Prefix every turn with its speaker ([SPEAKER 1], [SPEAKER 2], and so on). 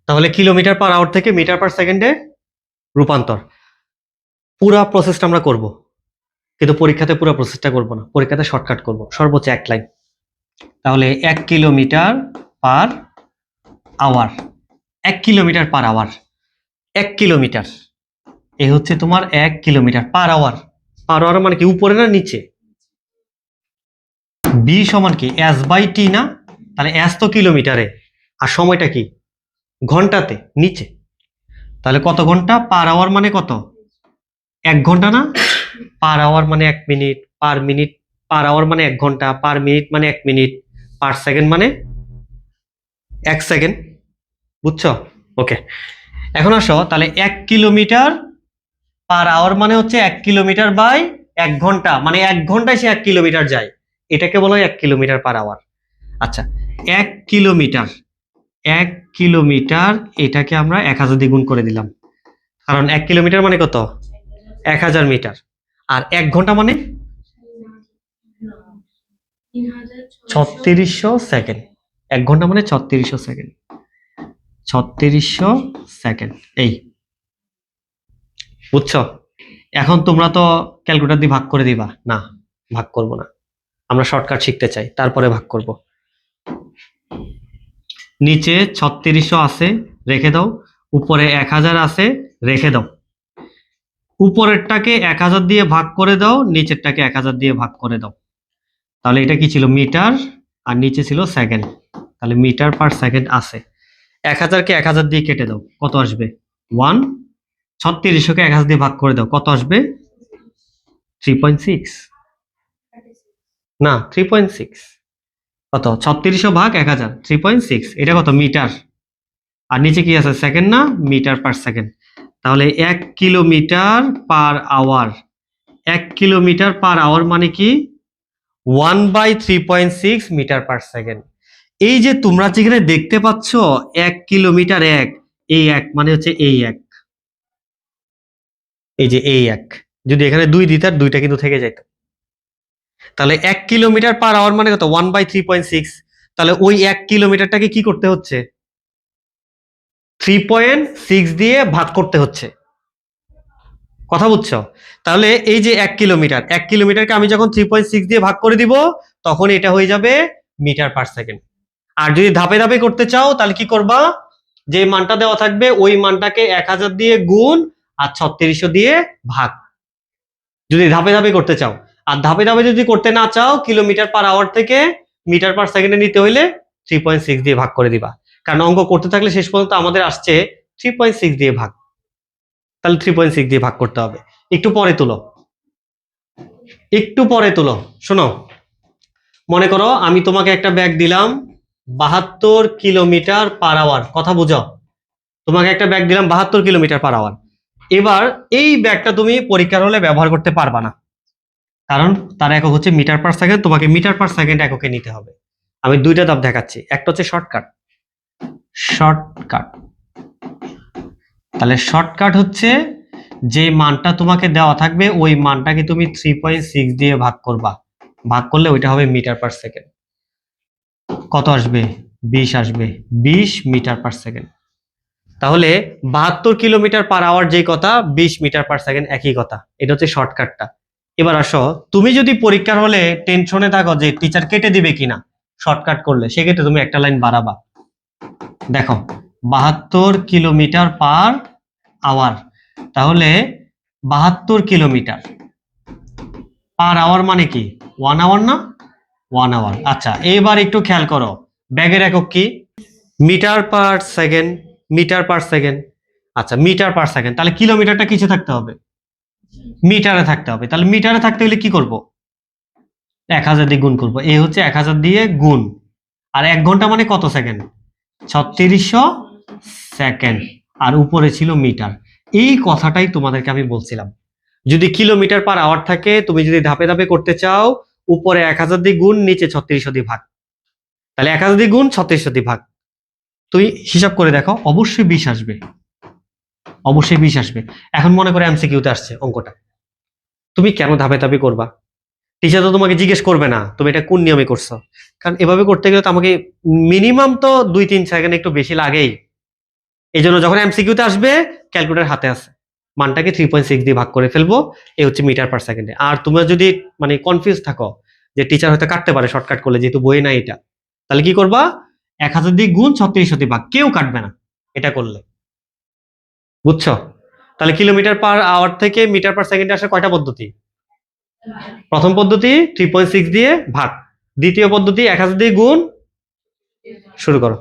[SPEAKER 1] তাহলে kilometre per hour থেকে metre per সেকেন্ডে রূপান্তর। পুরা প্রসেসটা আমরা করব, কিন্তু পরীক্ষাতে পুরো প্রসেসটা করব না, পরীক্ষাতে শর্টকাট করব, সর্বোচ্চ এক লাইন। তাহলে 1 kilometre per hour, 1 kilometre per hour, 1 kilometre, এ হচ্ছে তোমার 1 kilometre per hour. Per hour মানে কি, উপরে না নিচে? বি সমান কি এস বাই টি না? তাহলে এস তো কিলোমিটারে, আর সময়টা কি ঘন্টাতে, নিচে। তাহলে কত ঘন্টা পার আওয়ার মানে কত? 1 ঘন্টা না? পার আওয়ার মানে 1 minute, per minute, per hour মানে 1 ঘন্টা, পার মিনিট মানে 1 মিনিট, পার সেকেন্ড মানে 1 সেকেন্ড। বুঝছো? ওকে, এখন আসো তাহলে 1 কিলোমিটার পার আওয়ার মানে হচ্ছে 1 কিলোমিটার বাই 1 ঘন্টা, মানে 1 ঘন্টায় সে 1 কিলোমিটার যায়, এটাকে বলা হয় 1 কিলোমিটার পার আওয়ার। আচ্ছা, 1 কিলোমিটার, 1 কিলোমিটার এটাকে আমরা 1000 দিয়ে গুণ করে দিলাম, কারণ 1 কিলোমিটার মানে কত? 1000 মিটার। আর 1 ঘন্টা মানে 3600 সেকেন্ড। 1 ঘন্টা মানে 3600 সেকেন্ড, 3600 সেকেন্ড। এই বুঝছো? এখন তোমরা তো ক্যালকুলেটর দিয়ে ভাগ করে দিবা, না ভাগ করব না, আমরা শর্টকাট শিখতে চাই, তারপরে ভাগ করব। নিচে 3600 আছে, রেখে দাও। উপরে 1000 আছে, রেখে দাও। উপরেরটাকে 1000 দিয়ে ভাগ করে দাও, নিচেরটাকে 1000 দিয়ে ভাগ করে দাও। তাহলে এটা কি ছিল? মিটার, আর নিচে ছিল সেকেন্ড। তাহলে মিটার পার সেকেন্ড আছে। 1000 কে 1000 দিয়ে কেটে দাও, কত আসবে? 1। 3600 কে 1000 দিয়ে ভাগ করে দাও, কত আসবে? 3.6 না, 3.6। কত? 3600 ভাগ 1000, 3.6। এটা কত? মিটার। আর নিচে কি আছে? সেকেন্ড না? Metre per second. তাহলে 1 kilometre per hour, 1 kilometre per hour মানে কি 1/3.6 মিটার পার সেকেন্ড। এই যে তোমরা যেখানে দেখতে পাচ্ছ 1 কিলোমিটার 1, এই 1 মানে হচ্ছে এই 1, এই যে এই 1, যদি এখানে 2 দিতার, 2টা কিন্তু থেকে যেত। তাহলে 1 কিলোমিটার পার আওয়ার মানে কত? 1/3.6। তাহলে ওই 1 কিলোমিটারটাকে কি করতে হচ্ছে? 3.6 দিয়ে ভাগ করতে হচ্ছে। কথা বুঝছো? তাহলে এই যে 1 কিলোমিটার, 1 কিলোমিটারকে আমি যখন 3.6 দিয়ে ভাগ করে দিব, তখন এটা হয়ে যাবে মিটার পার সেকেন্ড। আর যদি ধাপে ধাপে করতে চাও, তাহলে কি করবা? যে মানটা দেওয়া থাকবে ওই মানটাকে 1000 দিয়ে গুণ আর 3600 দিয়ে ভাগ, যদি ধাপে ধাপে করতে চাও। আর ধাপে ধাপে যদি করতে না চাও, কিলোমিটার পার আওয়ার থেকে মিটার পার সেকেন্ডে নিতে হইলে 3.6 দিয়ে ভাগ করে দিবা। কারণ অঙ্ক করতে থাকলে শেষ পর্যন্ত আমাদের আসছে 3.6 দিয়ে ভাগ, তাহলে 3.6 দিয়ে ভাগ করতে হবে। একটু পরে তুলো, একটু পরে তুলো। শোনো, মনে করো আমি তোমাকে একটা ব্যাগ দিলাম 72 কিলোমিটার পার আওয়ার, কথা বুঝাও। তোমাকে একটা ব্যাগ দিলাম 72 কিলোমিটার পার আওয়ার। এবার এই ব্যাগটা তুমি পরীক্ষার হলে ব্যবহার করতে পারবা না, কারণ তার একক হচ্ছে মিটার পার সেকেন্ড, তোমাকে মিটার পার সেকেন্ড এককে নিতে হবে। আমি দুইটা ধাপ দেখাচ্ছি, একটা হচ্ছে শর্টকাট। শর্টকাট, তাহলে শর্টকাট হচ্ছে যে মানটা তোমাকে দেওয়া থাকবে ওই মানটাকে তুমি 3.6 দিয়ে ভাগ করবা, ভাগ করলে ওইটা হবে মিটার পার সেকেন্ড। কত আসবে? 20 আসবে, 20 মিটার পার সেকেন্ড। তাহলে 72 কিলোমিটার পার আওয়ার যেই কথা, 20 মিটার পার সেকেন্ড একই কথা। এটা হচ্ছে শর্টকাটটা। এবার আসো, তুমি যদি পরীক্ষার হলে টেনশনে থাকো যে টিচার কেটে দিবে কিনা শর্টকাট করলে, সেক্ষেত্রে তুমি একটা লাইন বাড়াবা। দেখো 72 কিলোমিটার পার আওয়ার, তাহলে 72 কিলোমিটার পার আওয়ার মানে কি 1 আওয়ার না? 1 আওয়ার। আচ্ছা, এবার একটু খেয়াল করো, ব্যাগের একক কি? Metre per second, metre per second. আচ্ছা, মিটার পার সেকেন্ড, তাহলে কিলোমিটারটা কিসে থাকতে হবে? মিটারে থাকতে হবে। তাহলে মিটারে থাকতে হলে কি করব? 1000 দিয়ে গুণ করব। এই হচ্ছে 1000 দিয়ে গুণ। আর 1 ঘন্টা মানে কত সেকেন্ড? 3600 সেকেন্ড। আর উপরে ছিল মিটার। এই কথাটাই তোমাদেরকে আমি বলছিলাম, যদি কিলোমিটার পার আওয়ার থাকে, তুমি যদি ধাপে ধাপে করতে চাও, উপরে 1000 দিয়ে গুণ, নিচে 3600 দিয়ে ভাগ। তাহলে 1000 দিয়ে গুণ, 3600 দিয়ে ভাগ। তুমি হিসাব করে দেখো, অবশ্যই 20 আসবে, অবশ্যই 20 আসবে। এখন মনে করে এমসিকিউতে আসছে অঙ্কটা, তুমি কেন ধাপে ধাপে করবা? টিচার তো তোমাকে জিজ্ঞেস করবে না তুমি এটা কোন নিয়মে করছো, কারণ এভাবে করতে গেলে তো আমাকে মিনিমাম তো 2-3 সেকেন্ড একটু বেশি লাগেই। এই জন্য যখন এমসিকিউতে আসবে ক্যালকুলেটর হাতে আছে, মানটাকে 3.6 দিয়ে ভাগ করে ফেলবো, এই হচ্ছে মিটার পার সেকেন্ডে। আর তোমরা যদি মানে কনফিউজ থাকো যে টিচার হয়তো কাটতে পারে শর্টকাট করলে, যেহেতু বইয়ে না এটা, তাহলে কি করবা, 1000 দিয়ে গুণ 3600 দিয়ে ভাগ, কেউ কাটবে না এটা করলে, বুঝছো? তাহলে কিলোমিটার পার আওয়ার থেকে মিটার পার সেকেন্ডে আসার কয়টা পদ্ধতি? প্রথম পদ্ধতি 3.6 দিয়ে ভাগ, দ্বিতীয় পদ্ধতি 1000 দিয়ে গুণ, শুরু করো।